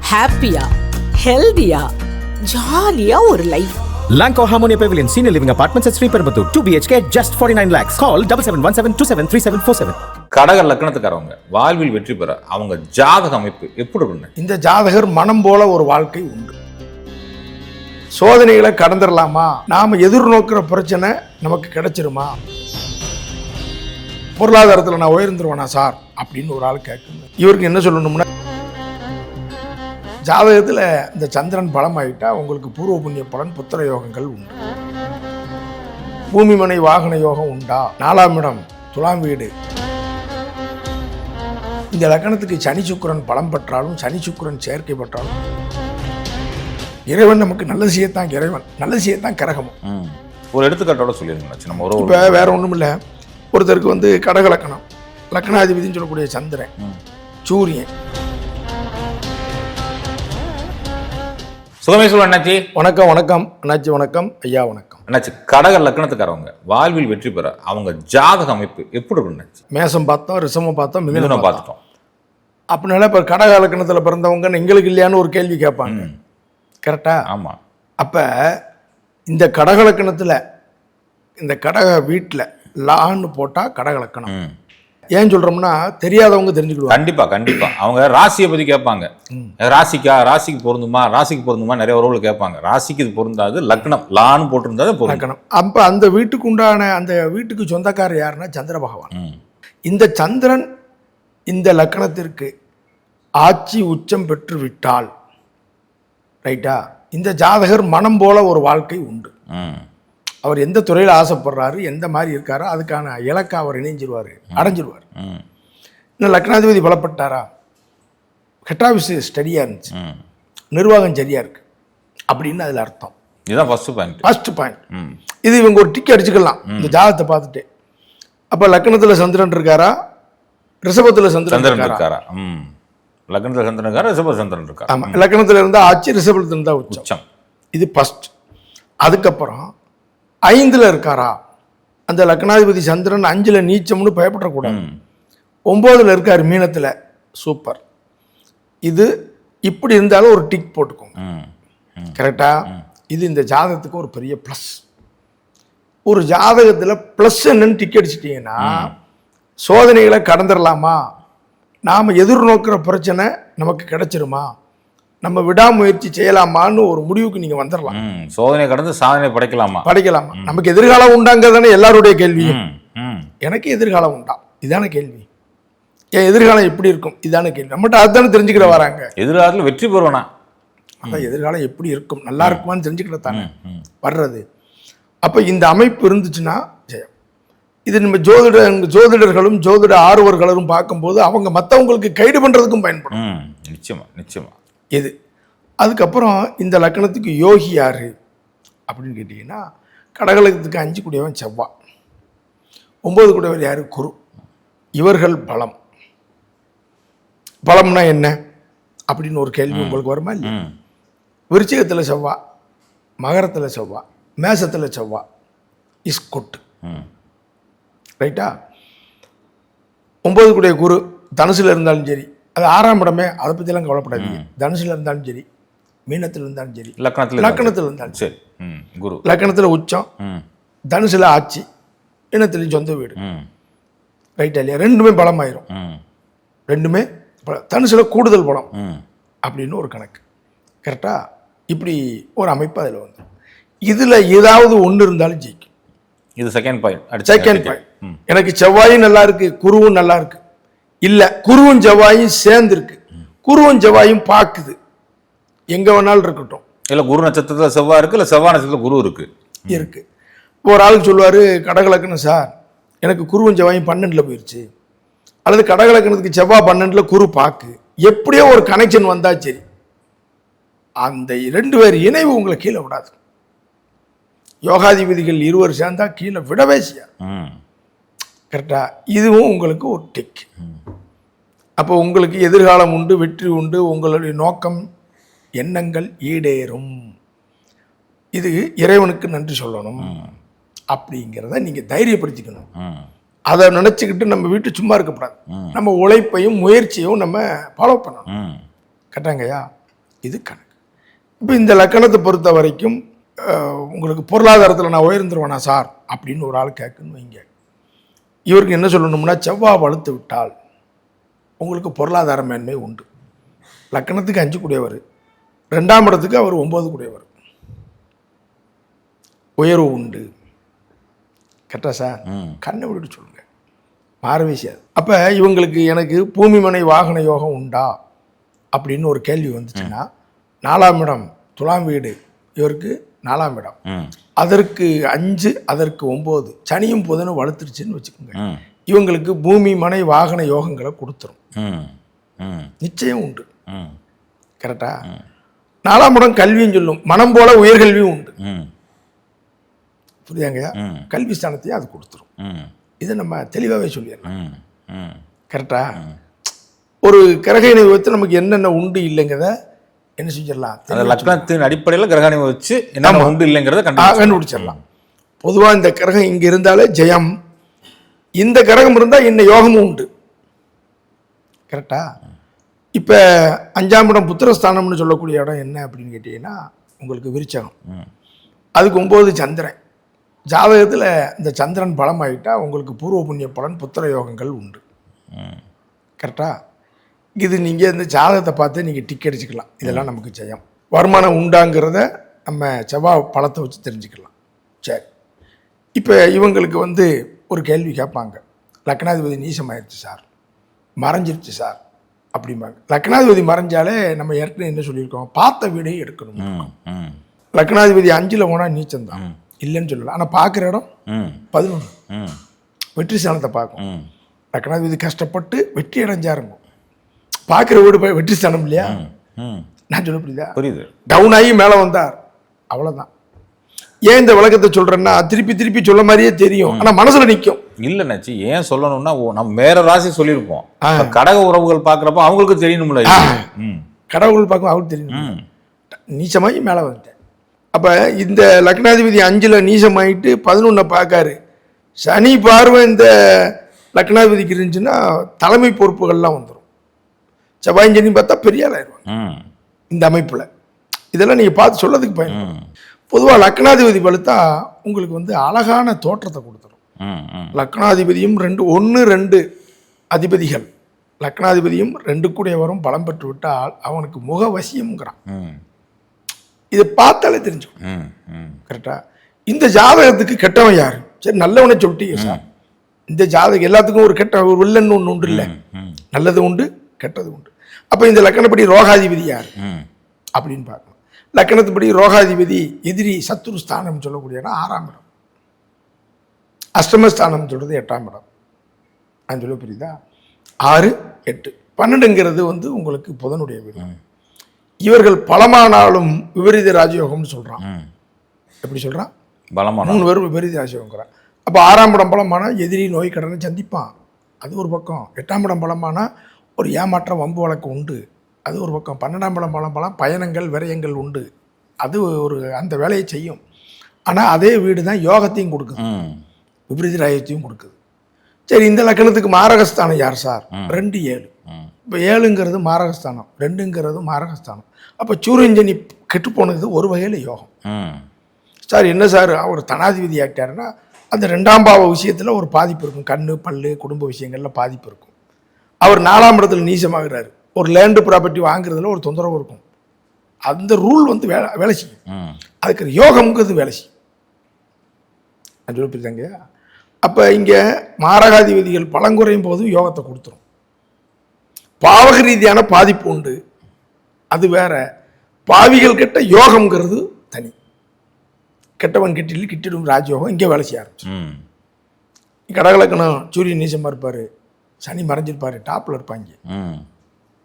ஹாப்பியா, ஹெல்தியா, ஜாலியா ஒரு life. Lanco Harmonia Pavilion Senior Living Apartments at Sri Perambatoor 2 BHK just 49 lakhs. Call 7717273747. கடக லக்னத்துக்காரவங்க வாழ்வில் வெற்றி பெற அவங்க ஜாதக அமைப்பு எப்படி இருக்குங்க? இந்த ஜாதகர் மனம் போல ஒரு வாழ்க்கை உண்டு. சோதனைகளை கடந்துடலாமா, நாம எதிர்நோக்கிற பிரச்சனை நமக்கு கிடைச்சிருமா, பொருளாதாரத்தில் நான் உயர்ந்துருவேனா சார் அப்படின்னு ஒரு ஆள் கேட்கணும். இவருக்கு என்ன சொல்லணும்னா, ஜாதகத்தில் இந்த சந்திரன் பலமாயிட்டா உங்களுக்கு பூர்வ புண்ணிய பலன் புத்திர யோகங்கள் உண்டு. பூமி மனை வாகன யோகம் உண்டா. 4ஆம் இடம் துலாம் வீடு. இந்த லக்னத்துக்கு சனி சுக்கிரன் பலம் பெற்றாலும் சனி சுக்கிரன் சேர்க்கை பெற்றாலும் இறைவன் நமக்கு நல்லது செய்யத்தான் இறைவன், நல்லது செய்யத்தான் கிரகமும். ஒரு எடுத்துக்காட்டோட சொல்லிருங்க. நம்ம ஒரு இப்போ வேற ஒன்றும் இல்லை. ஒருத்தருக்கு கடக லக்னம், லக்னாதிபதினு சொல்லக்கூடிய சந்திரன், சூரியன். சுகமேஸ்வரன் அண்ணாச்சி வணக்கம். வணக்கம் அண்ணாச்சி. வணக்கம் ஐயா. வணக்கம் அண்ணாச்சி. கடக லக்னத்துக்காரவங்க வாழ்வில் வெற்றி பெற அவங்க ஜாதக அமைப்பு எப்படி இருக்குன்னு? மேசம் பார்த்தோம், ரிஷமம் பார்த்தோம், மிதுனம் பார்த்துட்டோம். அப்படினால இப்போ கடக லக்னத்தில் பிறந்தவங்க எங்களுக்கு இல்லையான்னு ஒரு கேள்வி கேட்பாங்க. கரெக்டா? ஆமாம். அப்போ இந்த கடக லக்னத்தில் இந்த கடக வீட்டில் லான்னு போட்டால் கடக லக்னம். ஏன் சொல்றோம்னா தெரியாதவங்க தெரிஞ்சுக்கிடுவாங்க. கண்டிப்பா கண்டிப்பா. அவங்க ராசியை பத்தி கேட்பாங்க. ராசிக்கு பொருந்துமா நிறைய உறவுகள் கேட்பாங்க. ராசிக்கு இது பொருந்தாது, லக்னம் லான்னு போட்டிருந்தா லக்னம். அப்ப அந்த வீட்டுக்கு உண்டான அந்த வீட்டுக்கு சொந்தக்காரர் யாருன்னா சந்திர பகவான். இந்த சந்திரன் இந்த லக்னத்திற்கு ஆட்சி உச்சம் பெற்று விட்டால் ரைட்டா, இந்த ஜாதகர் மனம் போல ஒரு வாழ்க்கை உண்டு. அவர் எந்த துறையில் ஆசைப்படுறாரு, எந்த மாதிரி இருக்காரோ அதுக்கான இலக்கை அவர் இணைஞ்சிருவார், அடைஞ்சிருவார். இன்னும் லக்னாதிபதி பலப்பட்டாரா, ஹெட் ஆஃபீஸ் ஸ்டடியாக இருந்துச்சு, நிர்வாகம் சரியா இருக்கு அப்படின்னு அதில் அர்த்தம். இதுதான் ஃபர்ஸ்ட் பாயிண்ட். இது இவங்க ஒரு டிக் அடிச்சுக்கலாம் இந்த ஜாதகத்தை பார்த்துட்டு. அப்போ லக்னத்தில் சந்திரன் இருக்காரா, ரிஷபத்தில் சந்திரன் இருக்காரா? லக்னத்தில் சந்திரன் இருக்காரா, ரிஷபத்தில் சந்திரன் இருக்காரா? ஆமாம், லக்னத்தில் இருந்தால் ஆட்சி, ரிஷபத்தில் இருந்தால் உச்சம். இது ஃபர்ஸ்ட். அதுக்கப்புறம் 5ல் இருக்காரா, அந்த லக்னாதிபதி சந்திரன் 5ல் நீச்சம்னு பயப்படக்கூடாது. 9ல் இருக்கார் மீனத்தில், சூப்பர். இது இப்படி இருந்தாலும் ஒரு டிக் போட்டுக்கோங்க. கரெக்டா? இது இந்த ஜாதகத்துக்கு ஒரு பெரிய ப்ளஸ். ஒரு ஜாதகத்தில் ப்ளஸ் என்னன்னு டிக் அடிச்சிட்டிங்கன்னா சோதனைகளை கடந்துடலாமா, நாம் எதிர்நோக்கிற பிரச்சனை நமக்கு கிடைச்சிருமா, நம்ம விடாமுயற்சி செய்யலாமான்னு ஒரு முடிவுக்கு நீங்க வந்துடலாம். சோதனை கடந்து சாதனை படைக்கலாமா. நமக்கு எதிர்காலம் உண்டாங்கிறதானே எல்லாருடைய கேள்வியும். எனக்கு எதிர்காலம் உண்டா இதான கேள்வி. என் எதிர்காலம் எப்படி இருக்கும் இதான கேள்வி. நம்மகிட்ட அதுதானே தெரிஞ்சுக்கிற வராங்க. எதிர்காலத்தில் வெற்றி பெறுவனா, அதான் எதிர்காலம் எப்படி இருக்கும், நல்லா இருக்குமான்னு தெரிஞ்சுக்கிட்ட தானே வர்றது. அப்ப இந்த அமைப்பு இருந்துச்சுன்னா ஜெயம். இது நம்ம ஜோதிடர்களும் ஜோதிட ஆர்வர்களும் பார்க்கும்போது அவங்க மற்றவங்களுக்கு கைடு பண்றதுக்கும் பயன்படும். நிச்சயமா. இது அதுக்கப்புறம் இந்த லக்னத்துக்கு யோகி யாரு அப்படின்னு கேட்டீங்கன்னா, கடகலத்துக்கு 5 கூடியவன் செவ்வாய், 9 கூடியவர் யாரு, குரு. இவர்கள் பலம். பலம்னா என்ன அப்படின்னு ஒரு கேள்வி உங்களுக்கு வருமா இல்லையா? விருச்சிகத்தில் செவ்வாய், மகரத்தில் செவ்வாய், மேசத்தில் செவ்வாய் இஸ் குட். ரைட்டா? 9 கூடிய குரு தனுசுல இருந்தாலும் சரி, அது 6ஆம் இடமே, அதை பற்றிலாம் கவலைப்படாதீங்க. தனுசுல இருந்தாலும் சரி, மீனத்தில் இருந்தாலும் சரி, லக்னத்தில் இருந்தாலும் சரி. குரு லக்னத்தில் உச்சம், தனுசுல ஆட்சி, மீனத்திலையும் சொந்த வீடு. ரைட்டா இல்லையா? ரெண்டுமே பலமாயிரும். ரெண்டுமே தனுசுல கூடுதல் பலம் அப்படின்னு ஒரு கணக்கு. கரெக்டா? இப்படி ஒரு அமைப்பு அதில் வந்து இதில் ஏதாவது ஒன்று இருந்தாலும் ஜெயிக்கும். இது செகண்ட் பாயிண்ட். எனக்கு செவ்வாயும் நல்லா இருக்கு, குருவும் நல்லா இருக்கு. இல்ல, குருவும் செவ்வாயும் சேர்ந்து இருக்கு, குருவும் செவ்வாயும் பாக்குது, எங்க வேணாலும் இருக்கட்டும். இல்ல குரு நட்சத்திரத்துல செவ்வாய் இருக்கு, இல்ல செவ்வாய் நட்சத்திரத்துல குரு இருக்கு. ஒரு ஆளுக்கு சொல்லுவாரு, கடகலக்கணம் சார் எனக்கு குருவும் செவ்வாயும் 12ல் போயிருச்சு, அல்லது கடகலக்கணத்துக்கு செவ்வாய் 12ல் குரு பாக்கு, எப்படியோ ஒரு கனெக்ஷன் வந்தா சரி, அந்த 2 பேர் இணைவு உங்களை கீழே விடாது. யோகாதிபதிகள் 2 சேர்ந்தா கீழே விடவே செய்யாது. கரெக்டா? இதுவும் உங்களுக்கு ஒரு டிக். அப்போ உங்களுக்கு எதிர்காலம் உண்டு, வெற்றி உண்டு, உங்களுடைய நோக்கம் எண்ணங்கள் ஈடேறும். இது இறைவனுக்கு நன்றி சொல்லணும் அப்படிங்கிறத நீங்க தைரியப்படுத்திக்கணும். அதை நினைச்சுக்கிட்டு நம்ம வீட்டு சும்மா இருக்கக்கூடாது. நம்ம உழைப்பையும் முயற்சியும் நம்ம ஃபாலோ பண்ணணும். கரெக்டாங்கய்யா? இது கணக்கு. இப்போ இந்த லக்கணத்தை பொறுத்த வரைக்கும் உங்களுக்கு பொருளாதாரத்தில் நான் உயர்ந்துருவேனா சார் அப்படின்னு ஒரு ஆள் கேட்குன்னு வைங்க. இவருக்கு என்ன சொல்லணும்னா, செவ்வாய் வலுத்து விட்டால் உங்களுக்கு பொருளாதார மேன்மை உண்டு. லக்கணத்துக்கு 5 கூடியவர், 2ஆம் இடத்துக்கு அவர் 9 கூடியவர், உயர்வு உண்டு. கரெக்டா சார்? கண்ணை விட்டு சொல்லுங்க, மாறவே செய்யாது. அப்போ இவங்களுக்கு எனக்கு பூமி மனை வாகன யோகம் உண்டா அப்படின்னு ஒரு கேள்வி வந்துச்சுன்னா, 4ஆம் இடம் துலாம் வீடு இவருக்கு 4ஆம் இடம், அதற்கு 5, அதற்கு 9, சனியும் புதனும் வலுத்துருச்சுன்னு வச்சுக்கோங்க, இவங்களுக்கு பூமி மனை வாகன யோகங்களை கொடுத்துரும். நிச்சயம் உண்டு. கரெக்டா? 4ஆம் இடம் கல்வின்னு சொல்லும், மனம் போல உயர்கல்வியும் உண்டு. புரியாங்க? கல்வி ஸ்தானத்தையும் அது கொடுத்துரும். இதை நம்ம தெளிவாகவே சொல்லிடலாம். கரெக்டா? ஒரு கிரக இணைவத்தை நமக்கு என்னென்ன உண்டு இல்லைங்கிறத என்ன செஞ்சிடலாம், லக்னத்தின் அடிப்படையில் கிரகணி வச்சு என்ன உண்டு இல்லைங்கிறத கண்டுபிடிச்சிடலாம். பொதுவாக இந்த கிரகம் இங்கே இருந்தாலே ஜெயம், இந்த கிரகம் இருந்தால் என்ன யோகமும் உண்டு. கரெக்டா? இப்போ 5ஆம் இடம் புத்திரஸ்தானம்னு சொல்லக்கூடிய இடம் என்ன அப்படின்னு கேட்டிங்கன்னா, உங்களுக்கு விருச்சகம், அதுக்கு 9 சந்திரன். ஜாதகத்தில் இந்த சந்திரன் பலமாயிட்டா உங்களுக்கு பூர்வ புண்ணிய பலன் புத்திர யோகங்கள் உண்டு. கரெக்டா? இது நீங்கள் இந்த ஜாதகத்தை பார்த்து நீங்கள் டிக் அடிச்சுக்கலாம், இதெல்லாம் நமக்கு ஜெயம். வருமானம் உண்டாங்கிறத நம்ம செவ்வாய் பழத்தை வச்சு தெரிஞ்சுக்கலாம். சரி, இப்போ இவங்களுக்கு ஒரு கேள்வி கேட்பாங்க, லக்னாதிபதி நீசமாயிருச்சு சார், மறைஞ்சிருச்சு சார் அப்படிம்பாங்க. லக்னாதிபதி மறைஞ்சாலே நம்ம ஏற்கனவே என்ன சொல்லியிருக்கோம், பார்த்த வீடையும் எடுக்கணும். லக்னாதிபதி 5ல் போனால் நீச்சம்தான், இல்லைன்னு சொல்லலாம். ஆனால் பார்க்குற இடம் 11 வெற்றி ஸ்தானத்தை பார்க்கும். லக்னாதிபதி கஷ்டப்பட்டு வெற்றி அடைஞ்சாருங்க, பார்க்குற வீடு வெற்றி ஸ்தானம் இல்லையா? நான் சொல்ல புரியுதா? புரியுது. டவுன் ஆகி மேலே வந்தார், அவ்வளோதான். ஏன் இந்த விளக்கத்தை சொல்கிறேன்னா, திருப்பி திருப்பி சொல்ல மாதிரியே தெரியும், ஆனால் மனசில் நிற்கும். இல்லைன்னாச்சு ஏன் சொல்லணும்னா, நம்ம வேற ராசி சொல்லியிருப்போம், கடக உறவுகள் பார்க்குறப்ப அவங்களுக்கு தெரியணும்ல, கடவுள் பார்க்கும் அவங்களுக்கு தெரியணும். நீச்சமாகி மேலே வந்துட்டேன். அப்போ இந்த லக்னாதிபதி 5ல் நீசமாயிட்டு 11 பார்க்காரு. சனி பார்வை இந்த லக்னாதிபதிக்கு இருந்துச்சுன்னா தலைமை பொறுப்புகள்லாம் வந்துடும். செவ்வாய் சனி பார்த்தா பெரிய ஆளாயிருவாங்க இந்த அமைப்பில். இதெல்லாம் நீங்கள் பார்த்து சொல்லதுக்கு பயன்படும். பொதுவாக லக்னாதிபதி பழுத்தா உங்களுக்கு அழகான தோற்றத்தை கொடுத்துரும். லக்னாதிபதியும் 1, 2 அதிபதிகள், லக்னாதிபதியும் 2 கூடியவரும் பலம் பெற்று விட்டால் அவனுக்கு முகவசியம்ங்கிறான். இதை பார்த்தாலே தெரிஞ்சுக்கும். கரெக்டா? இந்த ஜாதகத்துக்கு கெட்டவன் யாரு? சரி, நல்லவனை சொல்லிட்டீங்க சார். இந்த ஜாதகம் எல்லாத்துக்கும் ஒரு கெட்ட ஒரு வில்லன்னு ஒன்று உண்டு இல்லை, நல்லது உண்டு கெட்டது உண்டு. அப்போ இந்த லக்கணப்படி ரோகாதிபதி யார் அப்படின்னு பார்க்கணும். லக்கணத்துப்படி ரோகாதிபதி எதிரி சத்துரு ஸ்தானம் சொல்லக்கூடிய இடம் 6ஆம் இடம், அஷ்டமஸ்தானம் சொல்றது 8ஆம் இடம். நான் சொல்ல புரியுதா? 6, 8, 12ங்கிறது உங்களுக்கு புதனுடைய வீடு. இவர்கள் பலமானாலும் விபரீத ராஜயோகம்னு சொல்றான். எப்படி சொல்றான்? பலமான 3 பேர் விபரீத ராஜயோகங்கிறான். அப்போ 6ஆம் இடம் பலமானா எதிரி நோய் கடனை சந்திப்பான், அது ஒரு பக்கம். 8ஆம் இடம் பலமானா ஒரு ஏமாற்ற வம்பு வழக்கு உண்டு, அது ஒரு பக்கம். 12ஆம் இடம் பலம் பயணங்கள் விரயங்கள் உண்டு, அது ஒரு அந்த வேலையை செய்யும். ஆனால் அதே வீடு தான் யோகத்தையும் கொடுக்குது, விபரீத ராஜ்யத்தையும் கொடுக்குது. சரி, இந்த லக்கணத்துக்கு மாரகஸ்தானம் யார் சார்? 2, 7. இப்போ 7ங்கிறது மாரகஸ்தானம், 2ங்கிறது மாரகஸ்தானம். அப்போ சூரியஞ்சனி கெட்டு போனது ஒரு வகையில் யோகம். சார் என்ன சார் அவர் தனாதிபதி ஆகிட்டாருன்னா அந்த 2ஆம் பாவ விஷயத்தில் ஒரு பாதிப்பு இருக்கும், கண்ணு பல்லு குடும்ப விஷயங்களில் பாதிப்பு இருக்கும். அவர் 4ஆம் இடத்துல நீசமாகிறாரு, ஒரு லேண்டு ப்ராப்பர்ட்டி வாங்குறதுல ஒரு தொந்தரவு இருக்கும். அந்த ரூல் வேலை செய்யும், அதுக்கு யோகம்ங்கிறது வேலை செய்யும். நான் சொல்ல புரியுதாங்க? அப்போ இங்கே மாரகாதிபதிகள் பலங்குறையும் போது யோகத்தை கொடுத்துரும். பாவக ரீதியான பாதிப்பு உண்டு, அது வேற. பாவிகள் கிட்ட யோகம்ங்கிறது தனி. கெட்டவன் கெட்டில் கிட்டிடும் ராஜயோகம் இங்கே வேலை செய்ய ஆரம்பிச்சு. கடகலக்கணம் சூரியன் நீசமாக இருப்பார், சனி மறைஞ்சிருப்பார், டாப்பில் இருப்பாங்க.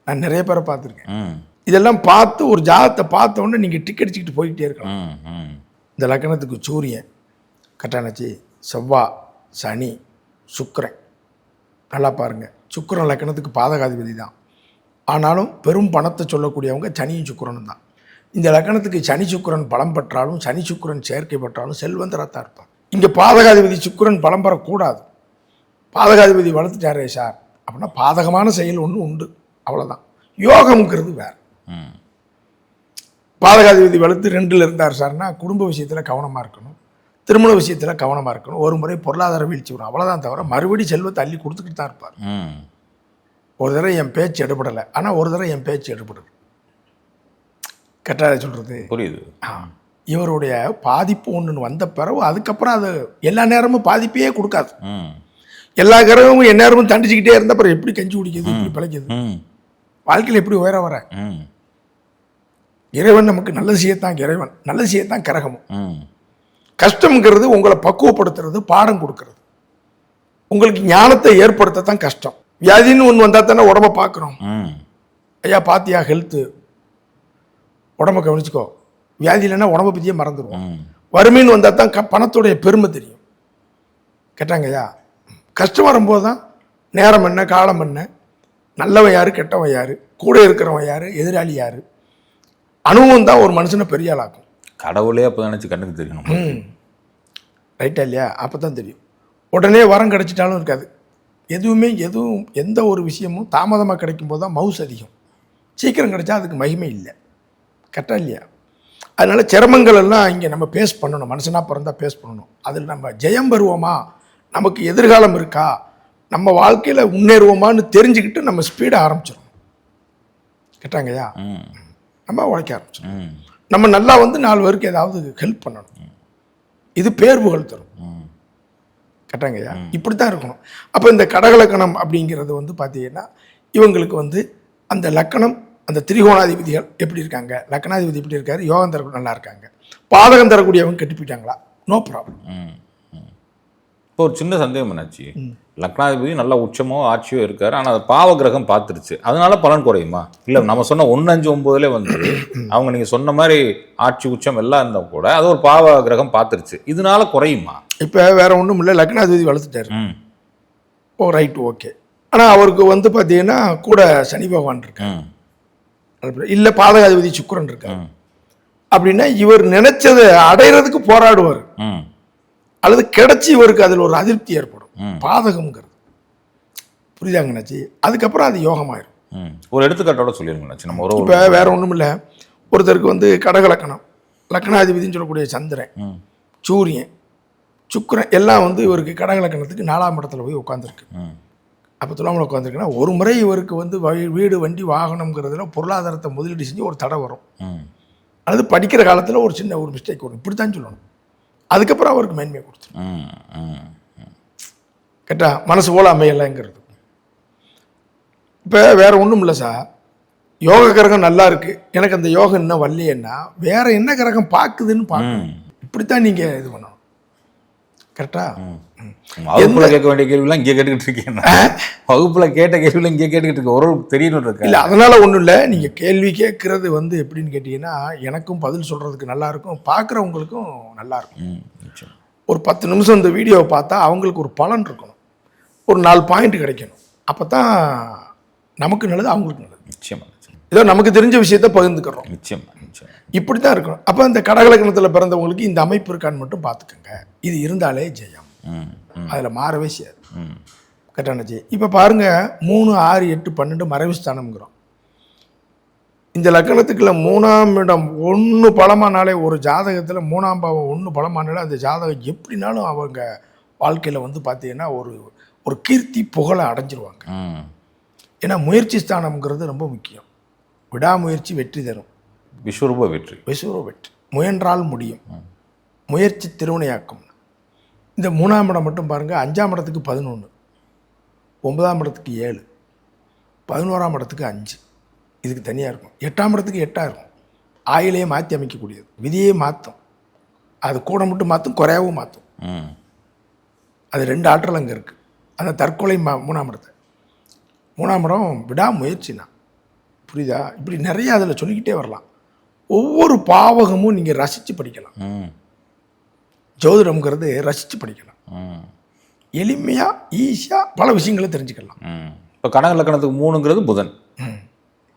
நான் நிறைய பேரை பார்த்துருக்கேன். இதெல்லாம் பார்த்து ஒரு ஜாதகத்தை பார்த்த உடனே நீங்கள் டிக் அடிச்சுக்கிட்டு போய்கிட்டே இருக்கலாம். இந்த லக்கணத்துக்கு சூரியன் கட்டானாச்சு, செவ்வாய், சனி, சுக்கிரன். நல்லா பாருங்கள், சுக்கிரன் லக்கணத்துக்கு பாதகாதிபதி தான், ஆனாலும் பெரும் பணத்தை சொல்லக்கூடியவங்க சனியும் சுக்கிரனும் தான். இந்த லக்கணத்துக்கு சனி சுக்கிரன் பலம் பெற்றாலும் சனி சுக்கிரன் செயற்கை பெற்றாலும் செல்வந்தராக இருப்பான். இங்கே பாதகாதிபதி சுக்கிரன் பலம் பெறக்கூடாது. பாதகாதிபதி வளர்த்துட்டாரே சார் அப்படின்னா பாதகமான செயல் ஒன்று உண்டு, அவ்வளோதான். யோகம்ங்கிறது வேறு. பாதகாதிபதி வலுத்து 2ல் இருந்தார் சார்னா குடும்ப விஷயத்தில் கவனமாக இருக்கணும், திருமண விஷயத்தில் கவனமாக இருக்கணும். ஒரு முறை பொருளாதார வீழ்ச்சி வரும், அவ்வளோதான். தவிர மறுபடி செல்வத்தை அள்ளி கொடுத்துக்கிட்டு தான் இருப்பார். ஒரு தடவை என் பேச்சு எடுபடலை, ஆனால் ஒரு தடவை என் பேச்சு எடுபடுது. கரெக்டாக சொல்கிறது புரியுது. இவருடைய பாதிப்பு ஒன்று வந்த பிறகு அதுக்கப்புறம் அது எல்லா நேரமும் பாதிப்பையே கொடுக்காது. எல்லா கிரகமும் எந்நேரமும் தண்டிச்சுக்கிட்டே இருந்தால் அப்புறம் எப்படி கஞ்சி குடிக்குது, எப்படி பிழைக்குது, வாழ்க்கையில் எப்படி உயர வர? இறைவன் நமக்கு நல்லது செய்யத்தான் இறைவன், நல்லது செய்யத்தான் கிரகமும். கஷ்டம்ங்கிறது உங்களை பக்குவப்படுத்துறது, பாடம் கொடுக்கறது, உங்களுக்கு ஞானத்தை ஏற்படுத்தத்தான் கஷ்டம். வியாதின்னு ஒன்று வந்தால் தானே உடம்ப பார்க்குறோம். ஐயா பாத்தியா ஹெல்த்து, உடம்ப கவனிச்சுக்கோ. வியாதி இல்லைன்னா உடம்பை பற்றியே மறந்துடுவோம். வறுமைன்னு வந்தால் தான் பணத்துடைய பெருமை தெரியும். கேட்டாங்கய்யா, கஷ்டம் வரும்போது தான் நேரம் என்ன, காலம் என்ன, நல்லவன் யார், கெட்டவன் யார், கூட இருக்கிறவன் யார், எதிராளி யார், அனுபவம் தான் ஒரு மனுஷனை பெரிய ஆளாக்கும். கடவுளே அப்போ நினச்சி கண்ணுக்கு தெரியணும். ரைட்டா இல்லையா? அப்போ தான் தெரியும். உடனே வரம் கிடைச்சிட்டாலும் இருக்காது. எதுவும் எந்த ஒரு விஷயமும் தாமதமாக கிடைக்கும் போது தான் மவுஸ் அதிகம். சீக்கிரம் கிடைச்சா அதுக்கு மகிமை இல்லை. கரெக்டா இல்லையா? அதனால சிரமங்கள் எல்லாம் இங்கே நம்ம பேஸ் பண்ணணும். மனுஷனாக பிறந்தா பேஸ் பண்ணணும். அதில் நம்ம ஜெயம் பெறுவோமா, நமக்கு எதிர்காலம் இருக்கா, நம்ம வாழ்க்கையில் முன்னேறுவோமான்னு தெரிஞ்சுக்கிட்டு நம்ம ஸ்பீடை ஆரம்பிச்சிடணும். கேட்டாங்கய்யா, நம்ம உழைக்க ஆரம்பிச்சிடணும். நம்ம நல்லா வந்து 4 பேருக்கு ஏதாவது ஹெல்ப் பண்ணணும். இது பேர் புகழ் தரும். கேட்டாங்கய்யா, இப்படி தான் இருக்கணும். அப்போ இந்த கடகலக்கணம் அப்படிங்கிறது வந்து பார்த்தீங்கன்னா இவங்களுக்கு வந்து அந்த லக்கணம், அந்த திரிகோணாதிபதிகள் எப்படி இருக்காங்க, லக்கணாதிபதி எப்படி இருக்காரு, யோகம் தரக்கூடிய நல்லா இருக்காங்க, பாதகம் தரக்கூடியவங்க கெட்டு போயிட்டாங்களா, நோ ப்ராப்ளம். இப்போ ஒரு சின்ன சந்தேகம் என்னாச்சு, லக்னாதிபதி நல்ல உச்சமோ ஆட்சியோ இருக்காரு, ஆனால் அது பாவ கிரகம் பார்த்துருச்சு, அதனால பலன் குறையுமா? இல்லை நம்ம சொன்ன 1, 5, 9 வந்து அவங்க நீங்கள் சொன்ன மாதிரி ஆட்சி உச்சம் எல்லாம் இருந்தால் கூட அது ஒரு பாவ கிரகம் பார்த்துருச்சு, இதனால குறையுமா? இப்போ வேற ஒன்றும் இல்லை, லக்னாதிபதி வளர்த்துட்டாரு. ஓ ரைட், ஓகே. ஆனால் அவருக்கு வந்து பார்த்தீங்கன்னா கூட சனி பகவான் இருக்காரு, இல்லை பாதகாதிபதி சுக்கிரன் இருக்காரு. அப்படின்னா இவர் நினைச்சதை அடைகிறதுக்கு போராடுவார், அல்லது கிடைச்சி இவருக்கு அதில் ஒரு அதிருப்தி ஏற்படும். பாதகம்ங்கிறது புரியுதாங்கண்ணாச்சி? அதுக்கப்புறம் அது யோகமாயிரும். ஒரு எடுத்துக்காட்டோட சொல்லிருங்கண்ணாச்சி. நம்ம இப்போ வேற ஒன்றும் இல்லை, ஒருத்தருக்கு வந்து கடகலக்கணம், லக்கணாதிபதினு சொல்லக்கூடிய சந்திரன், சூரியன், சுக்கிரன் எல்லாம் வந்து இவருக்கு கடகலக்கணத்துக்கு 4ஆம் இடத்துல போய் உட்காந்துருக்கு. அப்போ துலாமில் உட்காந்துருக்குன்னா ஒரு முறை இவருக்கு வந்து வீடு வண்டி வாகனம்ங்கிறதுல பொருளாதாரத்தை முதலீடு செஞ்சு ஒரு தடை வரும், அல்லது படிக்கிற காலத்தில் ஒரு சின்ன ஒரு மிஸ்டேக் வரும். இப்படி தான் சொல்லணும். அதுக்கப்புறம் அவருக்கு மேன்மையை கொடுத்துரும். கேட்டா மனசு போல அமையலைங்கிறது. இப்போ வேற ஒன்றும் இல்லை சார், யோக கிரகம் நல்லா இருக்கு, எனக்கு அந்த யோகம் இன்னும் வரலையேன்னா வேற என்ன கிரகம் பார்க்குதுன்னு பார்க்கணும். இப்படித்தான் நீங்க இது பண்ணணும். கரெக்டா? வகுப்புல கேட்க வேண்டிய கேள்விலாம் இங்கே கேட்டுக்கிட்டு இருக்கேன். வகுப்புல கேட்ட கேள்விலாம் இங்கே கேட்டுக்கிட்டு இருக்க, ஒரு தெரியணும் இருக்கு. இல்லை அதனால ஒன்றும் இல்லை, நீங்கள் கேள்வி கேட்கறது வந்து எப்படின்னு கேட்டீங்கன்னா எனக்கும் பதில் சொல்றதுக்கு நல்லா இருக்கும், பார்க்குறவங்களுக்கும் நல்லா இருக்கும். ஒரு 10 நிமிஷம் இந்த வீடியோவை பார்த்தா அவங்களுக்கு ஒரு பலன் இருக்கணும், ஒரு 4 பாயிண்ட் கிடைக்கணும். அப்போ தான் நமக்கு நல்லது, அவங்களுக்கு நல்லது. நிச்சயமா. ஏதோ நமக்கு தெரிஞ்ச விஷயத்த பகிர்ந்துக்கிறோம். நிச்சயமா. இப்படி தான் இருக்கணும். அப்போ இந்த கடகலக்கணத்தில் பிறந்தவங்களுக்கு இந்த அமைப்பு இருக்கான்னு மட்டும் பார்த்துக்கோங்க. இது இருந்தாலே ஜெயம், அதில் மாறவே செய்யாது. கரெக்டானச்சு? இப்போ பாருங்க, 3, 6, 8, 12 மறைவு ஸ்தானம்ங்கிறோம். இந்த லக்கணத்துக்குள்ள 3ஆம் இடம் 1 பலமானாலே, ஒரு ஜாதகத்தில் 3ஆம் பாவம் 1 பலமானாலே அந்த ஜாதகம் எப்படினாலும் அவங்க வாழ்க்கையில் வந்து பார்த்தீங்கன்னா ஒரு கீர்த்தி புகழை அடைஞ்சிருவாங்க. ஏன்னா முயற்சி ஸ்தானம்ங்கிறது ரொம்ப முக்கியம். விடாமுயற்சி வெற்றி தரும். விஸ்வரூப வெற்றி. முயன்றால் முடியும், முயற்சி திருவினையாக்கும். இந்த 3ஆம் இடம் மட்டும் பாருங்க, 5ஆம் இடத்துக்கு 11, 9ஆம் இடத்துக்கு 7, 11ஆம் இடத்துக்கு 5, இதுக்கு தனியாக இருக்கும். 8ஆம் இடத்துக்கு 8 இருக்கும். ஆயிலையே மாற்றி அமைக்கக்கூடியது, விதியே மாற்றும். அது கூட மட்டும் மாற்றும், குறையாகவும் மாற்றும். அது 2 ஆற்றல் அங்கே இருக்குது. அந்த தற்கொலை 3ஆம் இடத்தை, 3ஆம் இடம் விடாமுயற்சினா, புரியுதா? இப்படி நிறைய அதில் சொல்லிக்கிட்டே வரலாம். ஒவ்வொரு பாவகமும் நீங்கள் ரசித்து படிக்கலாம். ஜோதிடம்ங்கிறது ரசித்து படிக்கலாம். எளிமையாக ஈஸியாக பல விஷயங்களை தெரிஞ்சுக்கலாம். இப்போ கடக லக்கணத்துக்கு 3ங்கிறது புதன்.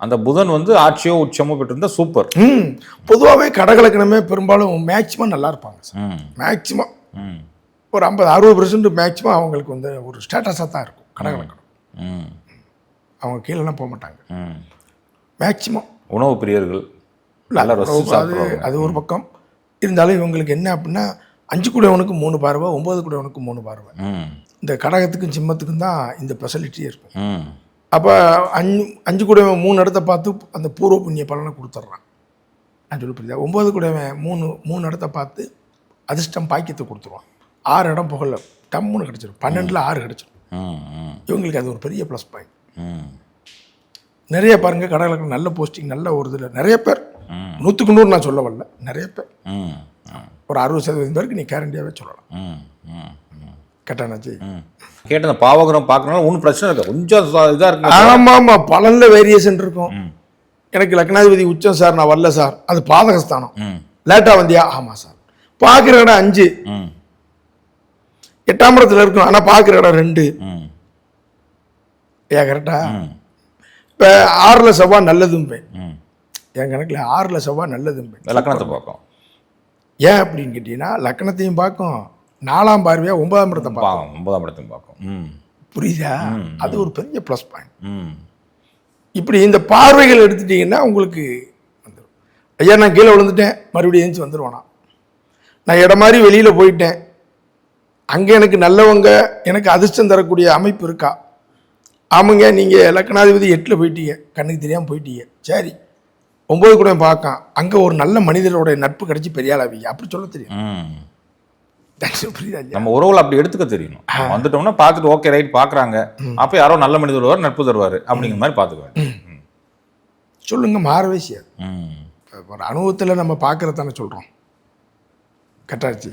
அந்த புதன் வந்து ஆட்சியோ உச்சமோ பெற்றிருந்தா சூப்பர். பொதுவாகவே கடகலக்கணமே பெரும்பாலும் மேக்சிமம் நல்லா இருப்பாங்க சார். மேக்சிமம் ஒரு 50-60% மேக்சிமம் அவங்களுக்கு வந்து ஒரு ஸ்டேட்டஸாக தான் இருக்கும் கடகலக்கணம். அவங்க கீழெல்லாம் போக மாட்டாங்க மேக்சிமம். உணவு பிரியர்கள், நல்லா ரசிச்சு அது சாப்பிடுறவங்க. அது ஒரு பக்கம் இருந்தாலும் இவங்களுக்கு என்ன அப்படின்னா 5 கூடையவனுக்கு 3 பார்வை, 9 கூடையவனுக்கு 3 பார்வை. ம் இந்த கடகத்துக்கும் சிம்மத்துக்கும் தான் இந்த ஸ்பெஷாலிட்டியே இருக்கும். ம் அப்போ 5 கூடையவன் 3 இடத்த பார்த்து அந்த பூர்வ புண்ணிய பலனை கொடுத்துட்றான். நான் சொல்லி புரியுதா? 9 கூடையவன் 3 இடத்த பார்த்து அதிர்ஷ்டம் பாக்கியத்தை கொடுத்துருவான். 6 இடம் புகழ டம்முன்னு கிடச்சிடும். 12ல் 6 கிடச்சிடும். ம் ம் இவங்களுக்கு அது ஒரு பெரிய ப்ளஸ் பாயிண்ட். ம் நிறைய பாருங்க கடகளுக்கு நல்ல போஸ்டிங், நல்ல ஒரு இதில் நிறைய பேர் 100க்கு 100 நான் சொல்ல வரல, நிறைய பேர் ம் ஒரு 60% பேருக்கு நீ கேரண்டியாகவே சொல்லலாம். ம் ம் ம் கரெக்டானாச்சு? கேட்ட அந்த பாவகிரகம் பார்க்கறனால ஒன்றும் பிரச்சனை இல்லை, கொஞ்சம் இதாக இருக்கு. ஆமாம் ஆமாம், பலனில் வேரியேஷன் இருக்கும். எனக்கு லக்னாதிபதி உச்சம் சார், நான் வரல சார், அது பாதகஸ்தானம். லேட்டாக வந்தியா? ஆமாம் சார். பார்க்குற இடம் 5, 8ஆம் இடத்துல இருக்கும், ஆனால் பார்க்குற இடம் 2. ஏன் கரெக்டா? இப்போ 6ல் செவ்வாய் நல்லதும்பேன், என் கணக்கில் 6ல் செவ்வாய் நல்லதும்பேன். லக்னத்தை பார்க்கும். ஏன் அப்படின்னு கேட்டீங்கன்னா லக்னத்தையும் பார்க்கும், 4ஆம் பார்வையாக 9ஆம் இடத்தை பார்க்கும். 9ஆம் இடத்தையும் பார்க்கும். புரியுதா? அது ஒரு பெரிய ப்ளஸ் பாயிண்ட். ம் இப்படி இந்த பார்வைகள் எடுத்துட்டீங்கன்னா உங்களுக்கு வந்துடும். ஐயா நான் கீழே விழுந்துட்டேன், மறுபடியும் எழுந்துச்சு வந்துடுவானா? நான் இடம் மாதிரி வெளியில் போயிட்டேன், அங்கே எனக்கு நல்லவங்க எனக்கு அதிர்ஷ்டம் தரக்கூடிய அமைப்பு இருக்கா? ஆமாங்க, நீங்கள் லக்னாதிபதி 8ல் போயிட்டீங்க, கண்ணுக்கு தெரியாமல் போயிட்டீங்க, சரி 9 கூட பார்க்கான், அங்கே ஒரு நல்ல மனிதரோட நட்பு கிடைச்சி பெரிய ஆளாவீங்க, அப்படி சொல்ல தெரியும். புரியுதா? நம்ம உறவுகள் அப்படி எடுத்துக்க தெரியணும். வந்துட்டோம்னா பார்த்துட்டு ஓகே ரைட் பார்க்குறாங்க, அப்போ யாரோ நல்ல மனிதர் வருவார், நட்பு தருவார் அப்படிங்கிற மாதிரி பார்த்துக்குவேன். சொல்லுங்க, மாறவே செய்யாது. ஒரு அனுபவத்தில் நம்ம பார்க்கறதானே சொல்கிறோம். கரெக்டாச்சு?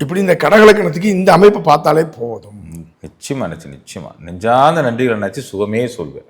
இப்படி இந்த கடகலக்கணத்துக்கு இந்த அமைப்பை பார்த்தாலே போதும். நிச்சயமா நிச்சயமா நெஞ்சார்ந்த நன்றிகள் நினைச்சு சுகமே சொல்வேன்.